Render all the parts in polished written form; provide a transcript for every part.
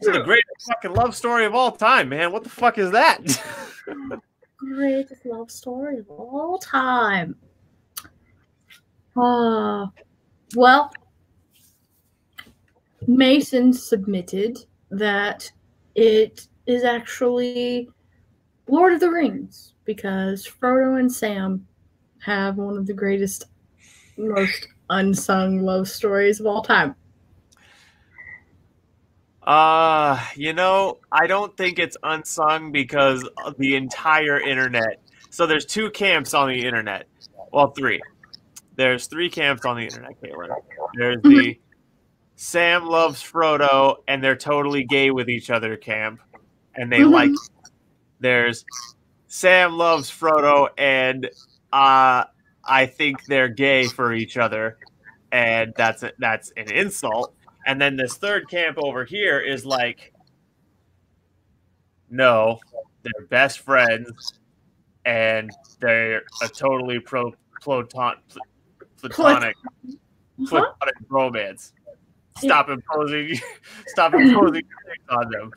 This is the greatest fucking love story of all time, man. What the fuck is that? Greatest love story of all time. Well, Mason submitted that it is actually Lord of the Rings, because Frodo and Sam have one of the greatest, most unsung love stories of all time. You know, I don't think it's unsung because of the entire internet. So there's two camps on the internet. Well, three. There's three camps on the internet, Caitlin. There's the Sam loves Frodo and they're totally gay with each other camp, and they like. There's Sam loves Frodo and I think they're gay for each other, and that's an insult. And then this third camp over here is like, no, they're best friends, and they're a totally platonic romance. Stop imposing on them.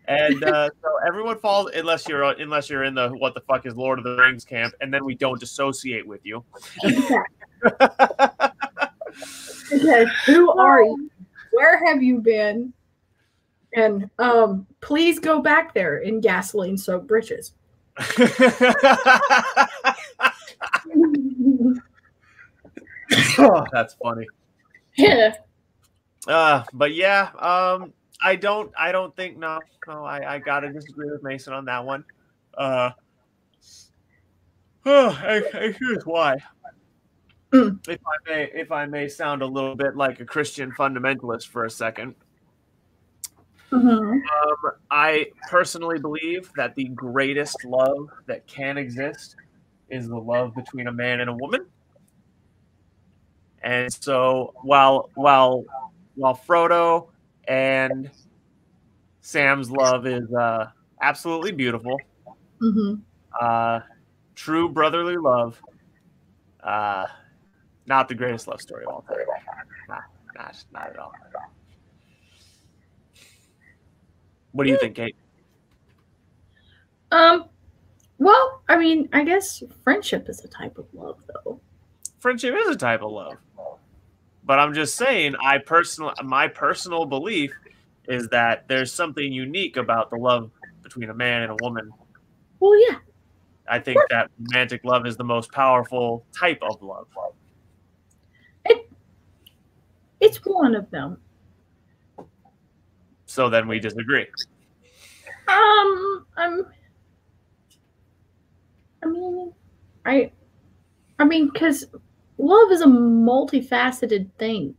And so everyone falls unless you're in the what the fuck is Lord of the Rings camp, and then we don't dissociate with you. Okay, who are you? Where have you been? And please go back there in gasoline-soaked britches. Oh, that's funny. Yeah. But yeah, I don't think I gotta disagree with Mason on that one. Here's why. If I may sound a little bit like a Christian fundamentalist for a second. I personally believe that the greatest love that can exist is the love between a man and a woman. And so while Frodo and Sam's love is absolutely beautiful, true brotherly love, not the greatest love story of all time. Not at all. What do you think, Kate? Well, I mean, I guess friendship is a type of love, though. Friendship is a type of love. But I'm just saying, my personal belief is that there's something unique about the love between a man and a woman. Well, yeah. I think that romantic love is the most powerful type of love. It's one of them. So then we disagree. I mean, because love is a multifaceted thing.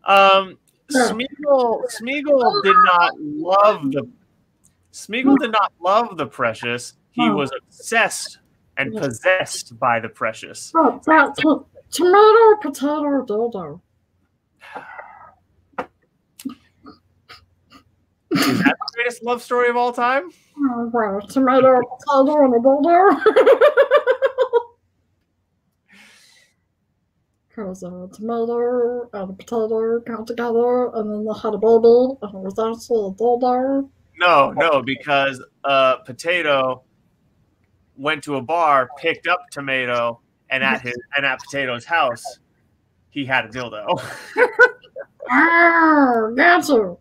Smeagol did not love the precious. He was obsessed and possessed by the precious. Tomato, potato, dildo. Is that the greatest love story of all time? Tomato, potato, and a dildo. Because a tomato and a potato got together, and then they had a baby, and it was actually a dildo. No, because Potato went to a bar, picked up Tomato, and at Potato's house, he had a dildo. Gotcha.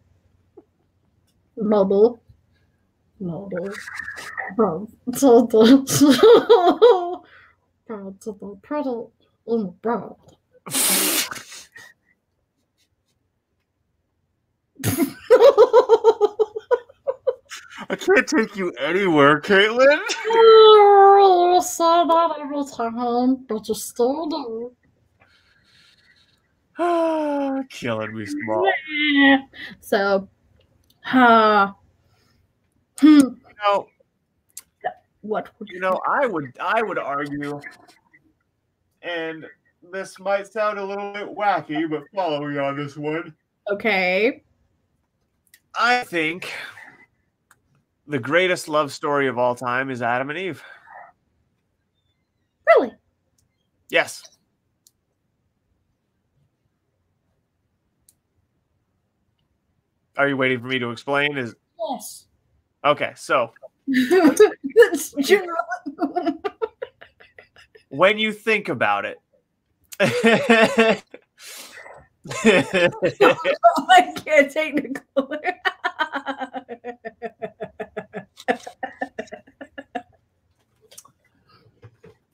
Maybe. To the pretty in the bed. I can't take you anywhere, Caitlin. You say that every time, but you still do. Killing me small. So, what would you know? I would argue, and this might sound a little bit wacky, but follow me on this one. Okay. I think the greatest love story of all time is Adam and Eve. Really? Yes. Are you waiting for me to explain? Yes. Okay, so That's general. when you think about it, I can't take the color.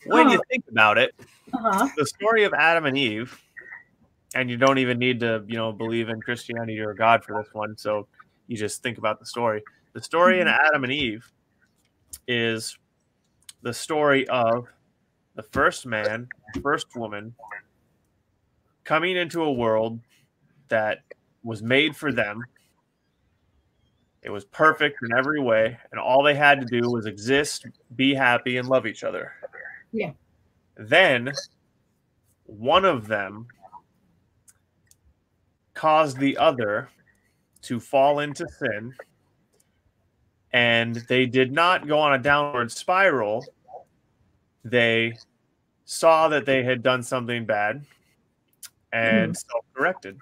when you think about it, Uh-huh. the story of Adam and Eve, and you don't even need to, believe in Christianity or God for this one, so you just think about the story. The story in Adam and Eve is the story of the first man, first woman, coming into a world that was made for them. It was perfect in every way, and all they had to do was exist, be happy, and love each other. Yeah. Then one of them caused the other to fall into sin, and they did not go on a downward spiral. They saw that they had done something bad and self-corrected.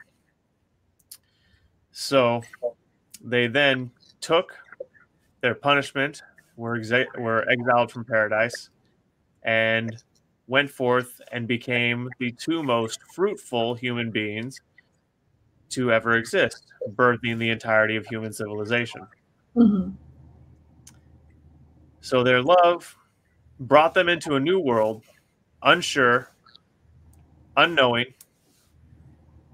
So they then took their punishment, were exiled from paradise, and went forth and became the two most fruitful human beings to ever exist, birthing the entirety of human civilization. Mm-hmm. So their love brought them into a new world, unsure, unknowing.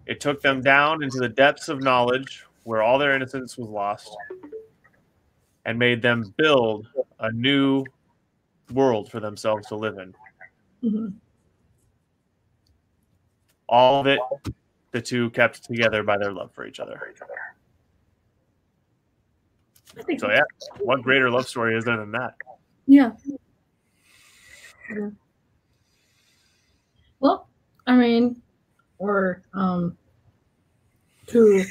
It took them down into the depths of knowledge where all their innocence was lost and made them build a new world for themselves to live in. Mm-hmm. All of it, the two kept together by their love for each other. So yeah, what greater love story is there than that? Yeah. Well, I mean, or to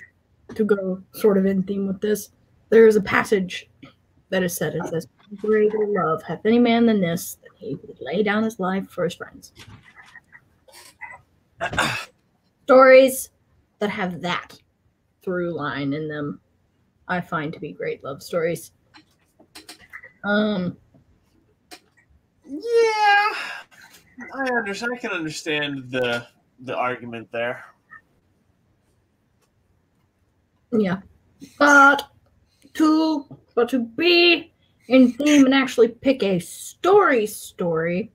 go sort of in theme with this, there is a passage that is said. It says, "Greater love hath any man than this, that he would lay down his life for his friends." Stories that have that through line in them, I find to be great love stories. Yeah, I understand. I can understand the argument there. Yeah, but to be in theme and actually pick a story,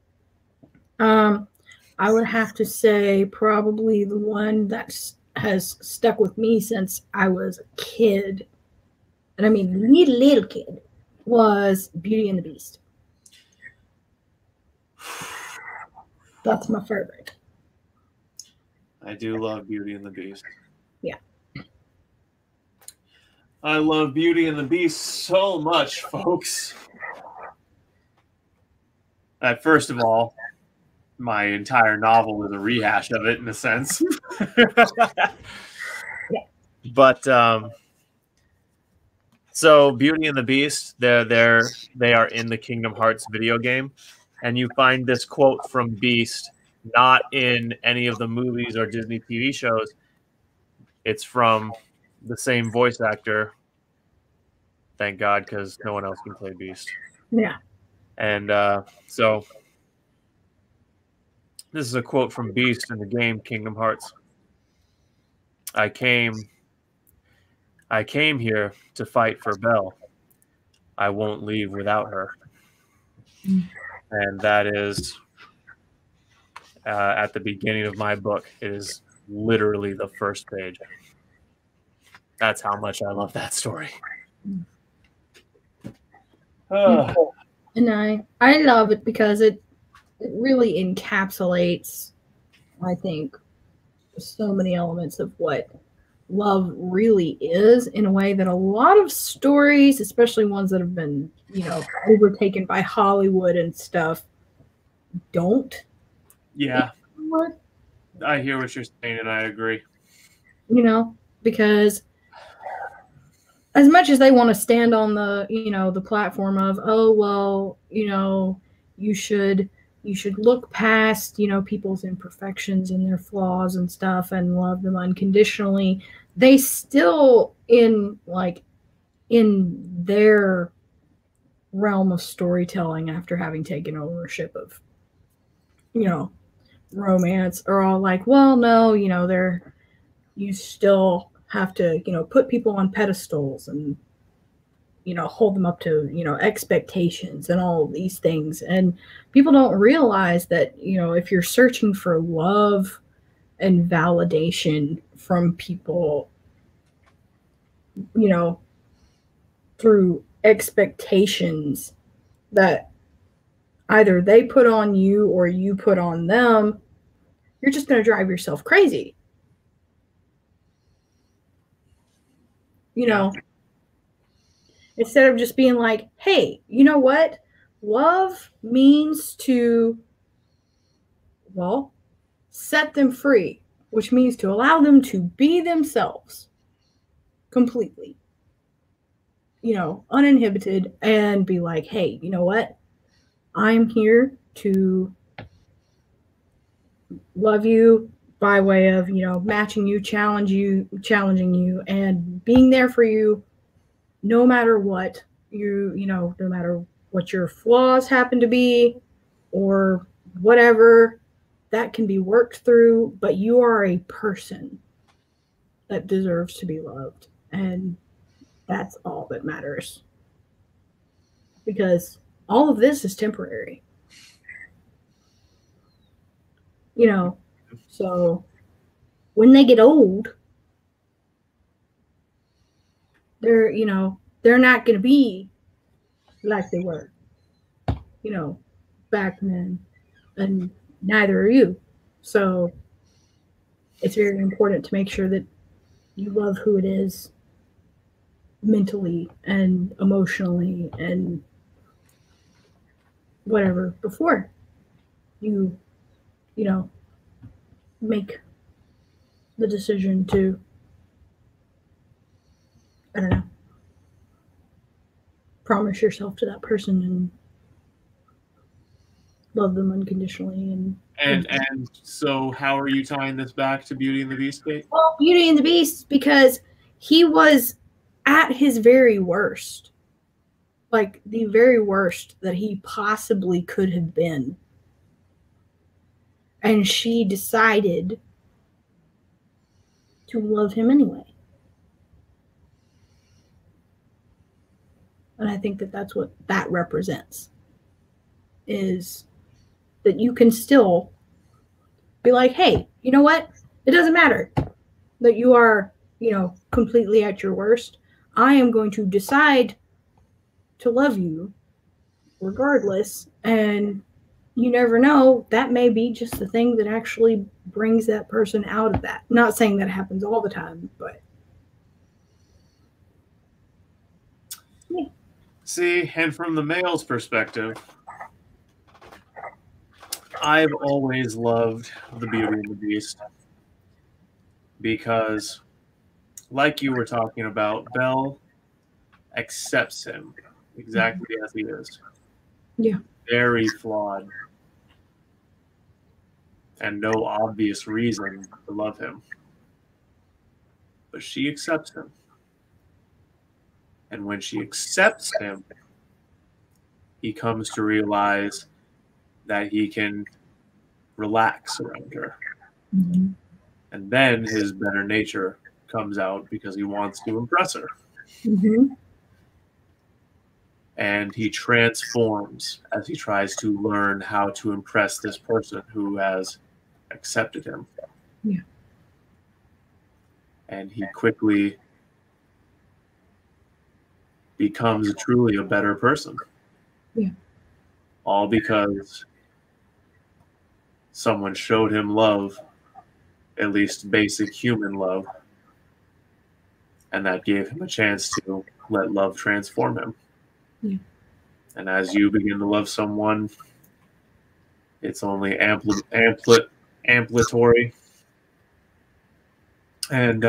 I would have to say probably the one that has stuck with me since I was a kid, and I mean little kid, was Beauty and the Beast. That's my favorite. I do love Beauty and the Beast. Yeah. I love Beauty and the Beast so much, folks. First of all, my entire novel is a rehash of it in a sense. But so Beauty and the Beast, they are in the Kingdom Hearts video game, and you find this quote from Beast not in any of the movies or Disney TV shows. It's from the same voice actor. Thank God, because no one else can play Beast. Yeah. And so this is a quote from Beast in the game Kingdom Hearts. I came here to fight for Belle. I won't leave without her. And that is at the beginning of my book. It is literally the first page. That's how much I love that story. And I love it because it really encapsulates, I think, so many elements of what love really is in a way that a lot of stories, especially ones that have been, overtaken by Hollywood and stuff, don't. Yeah. I hear what you're saying, and I agree. Because as much as they want to stand on the, the platform of, oh, well, you should you should look past, people's imperfections and their flaws and stuff and love them unconditionally. They still in their realm of storytelling, after having taken ownership of, romance, are all like, well, no, you still have to, put people on pedestals and, hold them up to, expectations and all of these things. And people don't realize that, if you're searching for love and validation from people, through expectations that either they put on you or you put on them, you're just going to drive yourself crazy. Instead of just being like, hey, you know what? Love means to, set them free, which means to allow them to be themselves completely, uninhibited, and be like, hey, you know what? I'm here to love you by way of, matching you, challenging you, and being there for you no matter what no matter what your flaws happen to be or whatever, that can be worked through, but you are a person that deserves to be loved. And that's all that matters. Because all of this is temporary. So when they get old, they're not going to be like they were, back then, and neither are you. So it's very important to make sure that you love who it is mentally and emotionally and whatever before you make the decision to, I don't know, promise yourself to that person and love them unconditionally. And so how are you tying this back to Beauty and the Beast, Kate? Well, Beauty and the Beast, because he was at his very worst. Like, the very worst that he possibly could have been. And she decided to love him anyway. And I think that that's what that represents. Is that you can still be like, hey, you know what? It doesn't matter that you are, completely at your worst. I am going to decide to love you regardless. And you never know, that may be just the thing that actually brings that person out of that. Not saying that happens all the time, but yeah. See, and from the male's perspective, I've always loved the Beauty and the Beast because, like you were talking about, Belle accepts him exactly as he is. Yeah. Very flawed. And no obvious reason to love him. But she accepts him. And when she accepts him, he comes to realize that he can relax around her. Mm-hmm. And then his better nature comes out because he wants to impress her. Mm-hmm. And he transforms as he tries to learn how to impress this person who has accepted him. Yeah. And he quickly becomes truly a better person. Yeah. All because someone showed him love, at least basic human love, and that gave him a chance to let love transform him. Yeah. And as you begin to love someone, it's only amplitory. And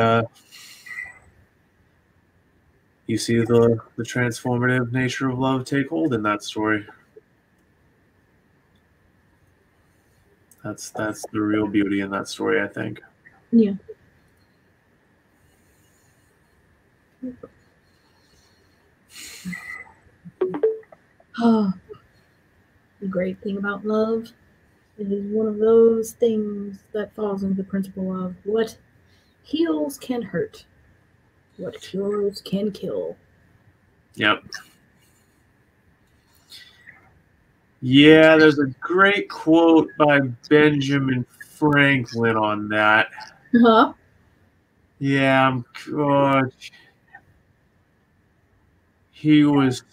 you see the transformative nature of love take hold in that story. That's the real beauty in that story, I think. Yeah. Oh, the great thing about love is one of those things that falls into the principle of what heals can hurt, what cures can kill. Yep. Yeah, there's a great quote by Benjamin Franklin on that. Huh? Yeah, God. He was,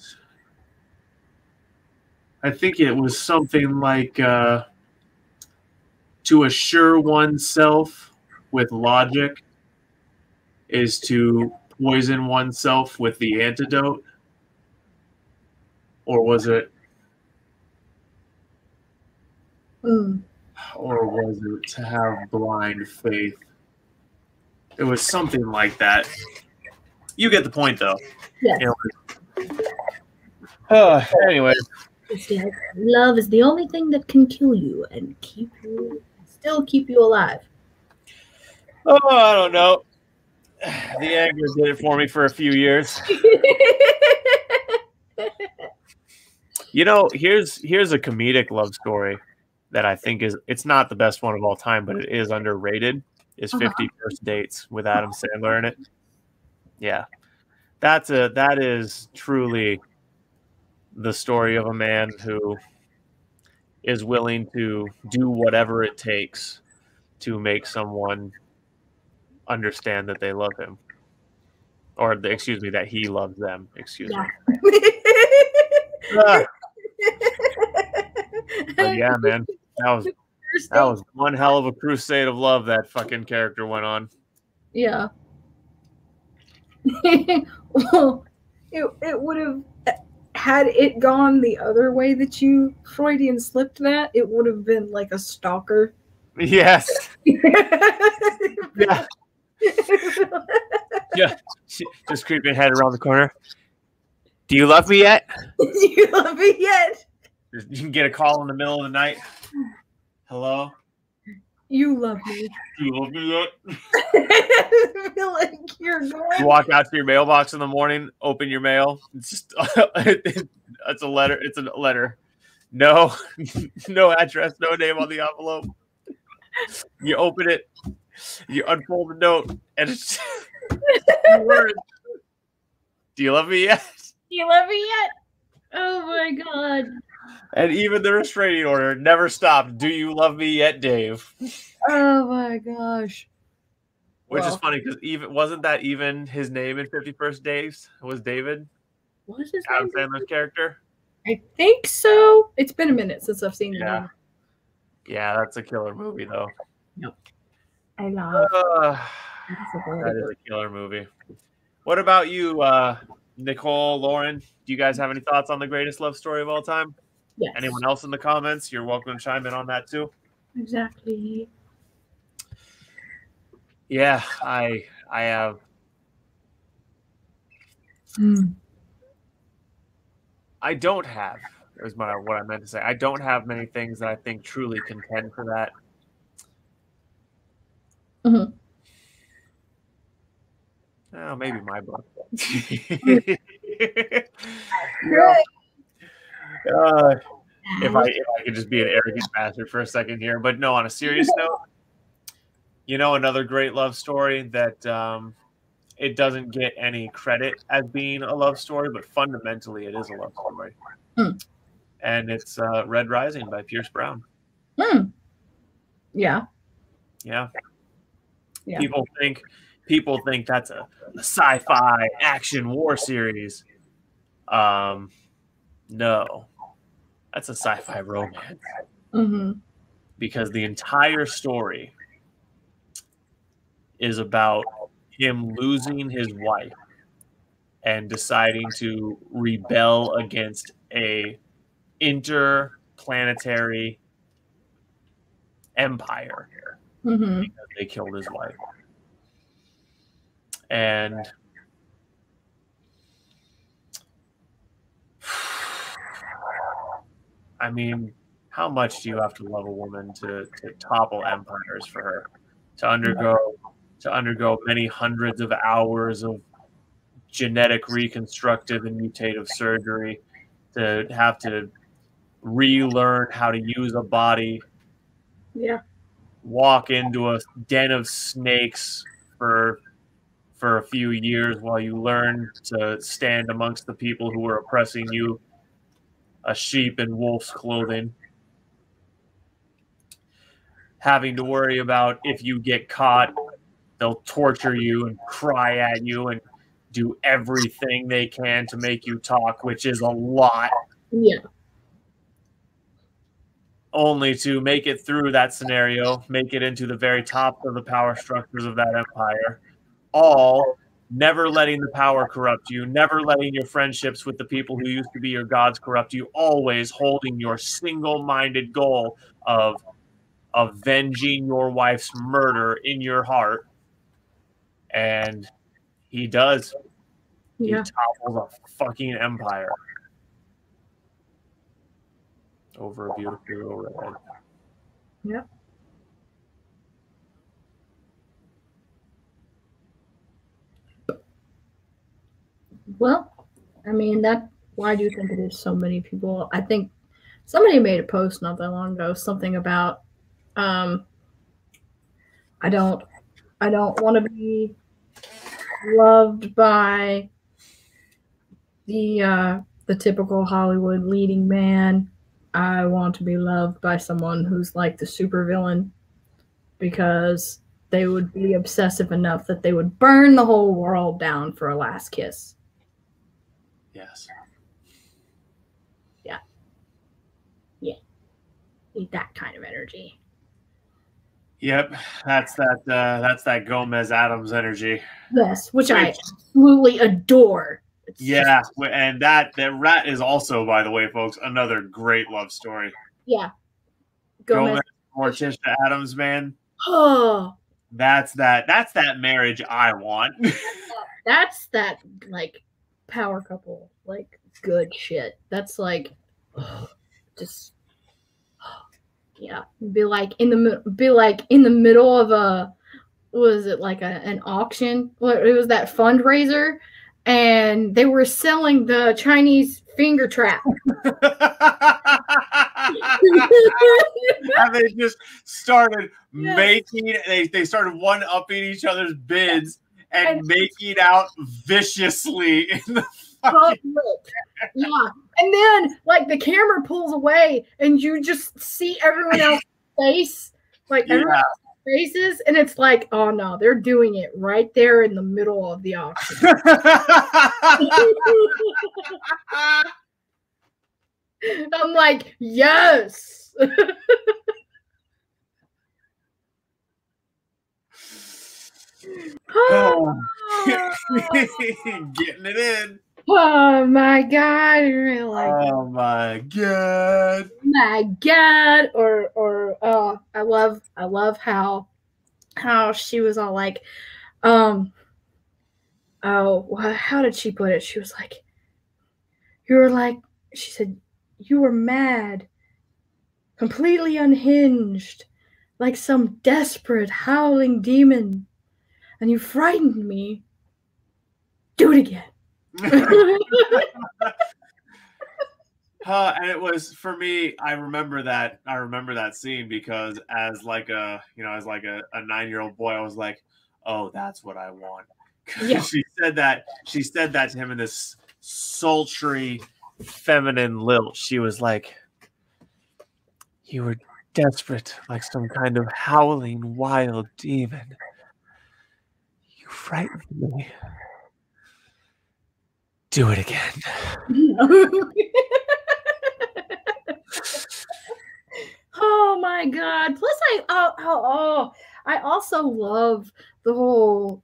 I think it was something like, to assure oneself with logic is to poison oneself with the antidote. Or was it, or was it to have blind faith? It was something like that. You get the point, though. Yes. You know, anyway. It's like love is the only thing that can kill you and still keep you alive. Oh, I don't know. The anger did it for me for a few years. You know, here's a comedic love story that I think it's not the best one of all time, but it is underrated. Is 50 First Dates with Adam Sandler in it. Yeah. That is truly the story of a man who is willing to do whatever it takes to make someone understand that they love him. Or, excuse me, that he loves them. Excuse me. But yeah, man, that was one hell of a crusade of love that fucking character went on. Yeah. Well, it would have, had it gone the other way that you Freudian slipped that, it would have been like a stalker. Yes. Yeah. Yeah. Just creeping head around the corner. Do you love me yet? Do you love me yet? You can get a call in the middle of the night. Hello? You love me. Do you love me yet? I feel like you're going. You walk out to your mailbox in the morning, open your mail. It's just it's a letter. It's a letter. No, no address, no name on the envelope. You open it, you unfold the note, and it's words. Do you love me yet? Do you love me yet? Oh my god. And even the restraining order never stopped. Do you love me yet, Dave? Oh my gosh. Which is funny because wasn't that even his name in 50 First Dates? Was David? What was his Adam name? Sandler's character? I think so. It's been a minute since I've seen it. Yeah, that's a killer movie, though. Yep. I love that is a killer movie. What about you, Nicole, Lauren? Do you guys have any thoughts on the greatest love story of all time? Yes. Anyone else in the comments? You're welcome to chime in on that too. Exactly. Yeah, I have. I don't have. Is what I meant to say. I don't have many things that I think truly contend for that. Mm-hmm. Oh, maybe my book. If I could just be an arrogant bastard for a second here, but no. On a serious note, another great love story that it doesn't get any credit as being a love story, but fundamentally it is a love story. And it's Red Rising by Pierce Brown. Yeah. Yeah. People think that's a sci-fi action war series. No. That's a sci-fi romance. Mm-hmm. Because the entire story is about him losing his wife and deciding to rebel against a interplanetary empire because they killed his wife. And I mean, how much do you have to love a woman to topple empires for her, to undergo many hundreds of hours of genetic reconstructive and mutative surgery, to have to relearn how to use a body, Yeah. walk into a den of snakes for a few years while you learn to stand amongst the people who are oppressing you, a sheep in wolf's clothing, having to worry about if you get caught, they'll torture you and cry at you and do everything they can to make you talk, which is a lot. Yeah. Only to make it through that scenario, make it into the very top of the power structures of that empire, all never letting the power corrupt you, never letting your friendships with the people who used to be your gods corrupt you, always holding your single-minded goal of avenging your wife's murder in your heart. And he does. Yeah. He topples a fucking empire over a beautiful little redhead. Yeah. Well, I mean, why do you think it is so many people? I think somebody made a post not that long ago, something about, I don't want to be loved by the typical Hollywood leading man. I want to be loved by someone who's like the supervillain, because they would be obsessive enough that they would burn the whole world down for a last kiss. Yes. Yeah. Yeah. Need that kind of energy. Yep, that's that Gomez Adams energy. Yes, which I absolutely adore. Yeah, and that rat is also, by the way, folks, another great love story. Yeah. Gomez Morticia Adams, man. Oh. That's that marriage I want. That's that, like, power couple, like, good shit. That's like, just, yeah. Be like in the middle of a, was it like an auction? It was that fundraiser, and they were selling the Chinese finger trap. And they just started making, they started one-upping each other's bids and making out viciously in the fucking... Yeah. And then, like, the camera pulls away and you just see everyone else's face, like, everyone else's faces, and it's like, oh no, they're doing it right there in the middle of the auction. I'm like, yes. Getting it in. Oh my god! Like, oh my god! My god! Or I love how she was all like, how did she put it? She was like, she said, you were mad, completely unhinged, like some desperate howling demon, and you frightened me. Do it again. And it was, for me, I remember that scene because as like a 9-year-old boy, I was like, oh, that's what I want. Yeah. She said that to him in this sultry feminine lilt. She was like, you were desperate, like some kind of howling wild demon. You frightened me. Do it again. Oh my god. Plus I also love the whole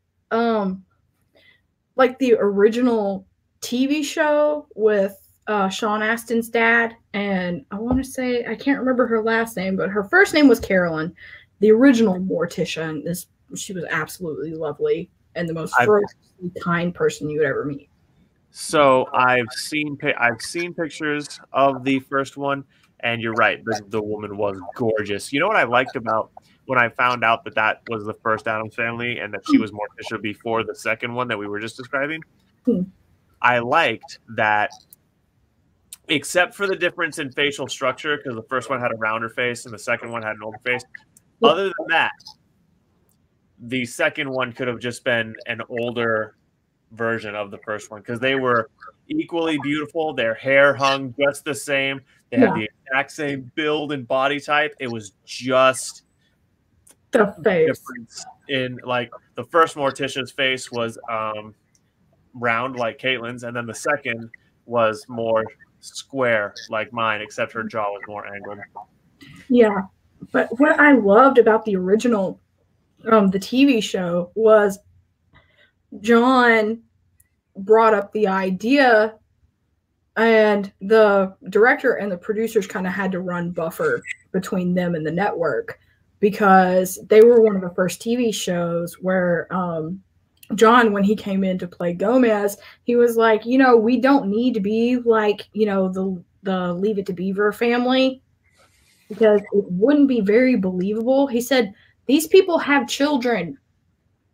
like the original TV show with Sean Astin's dad, and I want to say, I can't remember her last name, but her first name was Carolyn. The original Morticia, and she was absolutely lovely and the most ferociously kind person you would ever meet. So I've seen pictures of the first one, And you're right, the woman was gorgeous. You know what I liked about when I found out that that was the first Addams Family and that she was Morticia before the second one that we were just describing? I liked that, except for the difference in facial structure, because the first one had a rounder face and the second one had an older face. Other than that, the second one could have just been an older version of the first one, because they were equally beautiful. Their hair hung just the same. They had the exact same build and body type. It was just the face difference in, like, the first Morticia's face was round like Caitlyn's, and then the second was more square like mine, except her jaw was more angled. Yeah, but what I loved about the original the TV show was John brought up the idea, and the director and the producers kind of had to run buffer between them and the network, because they were one of the first TV shows where John, when he came in to play Gomez, he was like, you know, we don't need to be like, you know, the Leave It to Beaver family, because it wouldn't be very believable. He said, these people have children.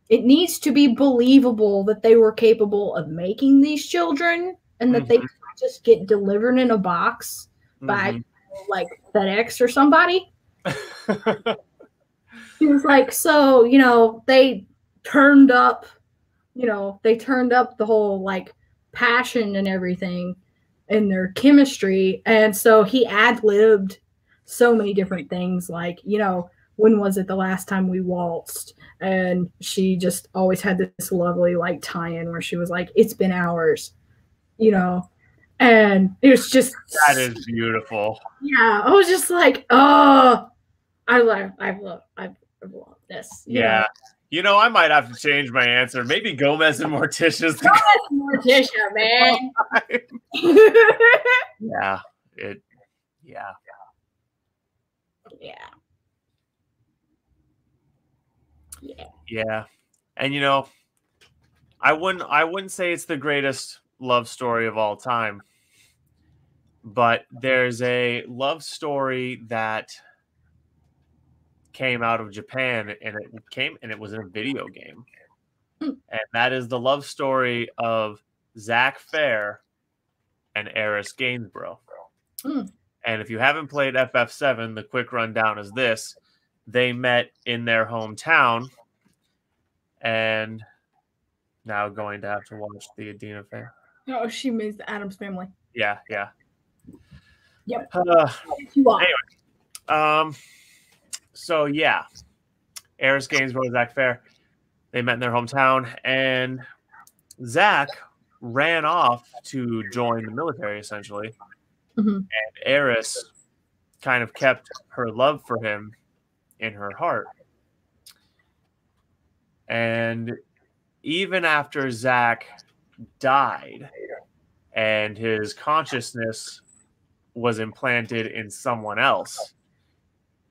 It needs to be believable that they were capable of making these children, and that they just get delivered in a box by like FedEx or somebody. He was like, so, you know, they turned up, you know, they turned up the whole like passion and everything in their chemistry. And so he ad-libbed so many different things, like, you know, when was it the last time we waltzed? And she just always had this lovely like tie-in where she was like, it's been hours, you know. And it was just, that is beautiful. Yeah, I was just like, oh, I love this. Yeah. You know, I might have to change my answer. Maybe Gomez and Morticia's the Morticia, man. Yeah. Yeah. And you know, I wouldn't say it's the greatest love story of all time, but there's a love story that came out of Japan, and it was in a video game. And that is the love story of Zach Fair and Eris Gainsborough. And if you haven't played FF7, the quick rundown is this: they met in their hometown, and now going to have to watch the Adina Fair. Oh, she means the Addams Family. Yeah. Yep. Anyway, so yeah, Eris Gainsborough and Zach Fair, they met in their hometown, and Zach ran off to join the military, essentially. And Eris kind of kept her love for him in her heart. And even after Zach died and his consciousness was implanted in someone else,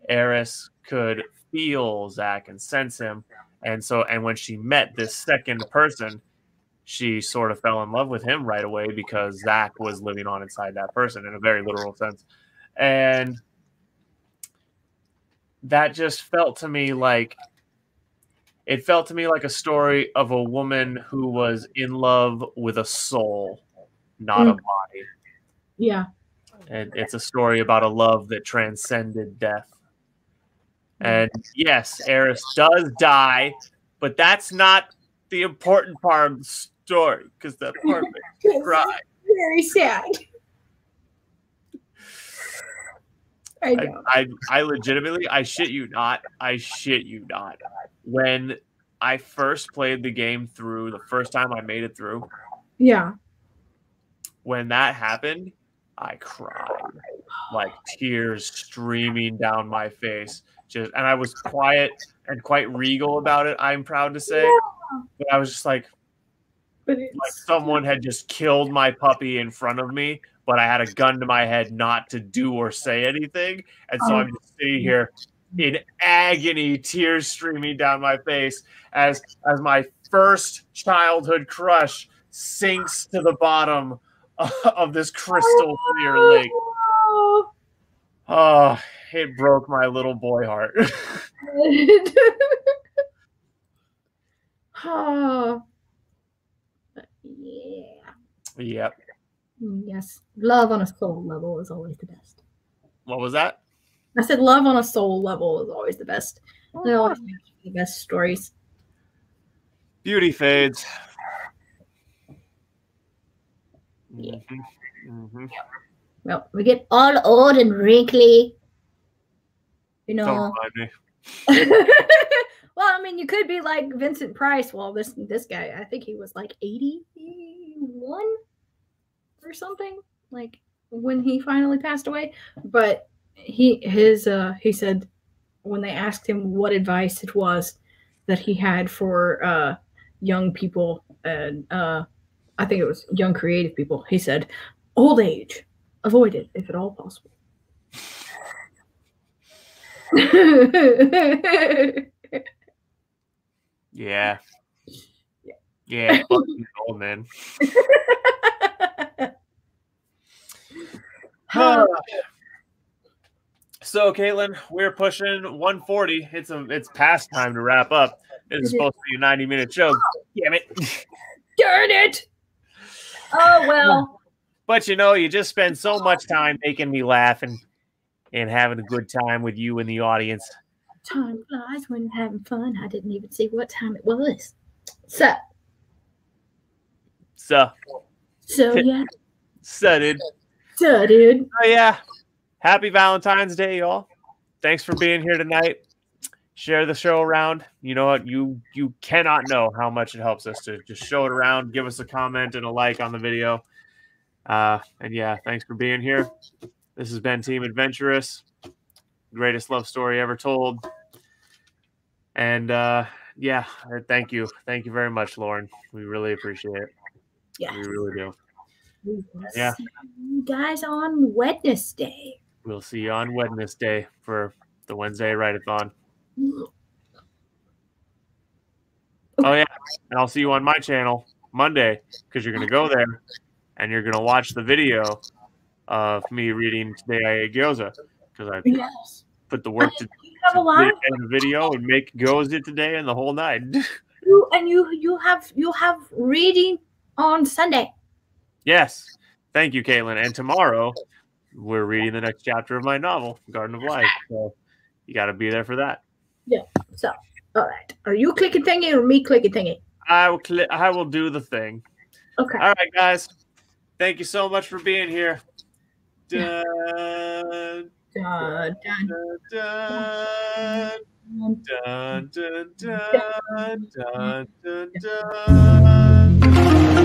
Eris could feel Zach and sense him. And when she met this second person, she sort of fell in love with him right away, because Zach was living on inside that person in a very literal sense. And that just felt to me like a story of a woman who was in love with a soul, not a body. Yeah. And it's a story about a love that transcended death. And yes, Eris does die, but that's not the important part of the story, because that part makes me cry. Very sad. I legitimately, I shit you not, when I first played the game through, the first time I made it through, when that happened, I cried, like tears streaming down my face. And I was quiet and quite regal about it, I'm proud to say. But I was just like someone had just killed my puppy in front of me, but I had a gun to my head not to do or say anything. And so I'm just sitting here in agony, tears streaming down my face as my first childhood crush sinks to the bottom of this crystal clear lake. Oh, it broke my little boy heart. Oh, yeah. Yep. Yes. Love on a soul level is always the best. What was that? I said love on a soul level is always the best. They always make the best stories. Beauty fades. Yeah. Mm-hmm. Well, we get all old and wrinkly. You know. Don't remind me. Well, I mean, you could be like Vincent Price. Well, this guy, I think he was like 81 or something, like when he finally passed away. But he said when they asked him what advice it was that he had for young people and I think it was young creative people, he said, old age, avoid it if at all possible. Yeah. Yeah, fucking old man. So, Caitlin, we're pushing 140. It's past time to wrap up. This is supposed to be a 90-minute show. Damn it. Darn it. Oh, well. But, you just spend so much time making me laugh and having a good time with you and the audience. Time flies when having fun. I didn't even see what time it was. So yeah. So, dude. Oh, yeah. Happy Valentine's Day, y'all. Thanks for being here tonight. Share the show around. You know what? You cannot know how much it helps us to just show it around. Give us a comment and a like on the video. And yeah, thanks for being here. This has been Team Adventurous. Greatest love story ever told. And yeah, thank you. Thank you very much, Lauren. We really appreciate it. Yeah. We really do. We will see you guys on Wednesday. We'll see you on Wednesday for the Wednesday Write-a-thon. Okay. Oh, yeah. And I'll see you on my channel Monday because you're going to go there and you're going to watch the video of me reading Today I Ate Gyoza because I put the work to edit a video and make gyoza today and the whole night. You have reading on Sunday. Yes. Thank you, Caitlin. And tomorrow we're reading the next chapter of my novel, Garden of Life. So you got to be there for that. Yeah. So, all right. Are you clicking thingy or me clicking thingy? I will do the thing. Okay. All right, guys. Thank you so much for being here. Dun, dun, dun, dun, dun, dun, dun, dun, dun, dun, dun.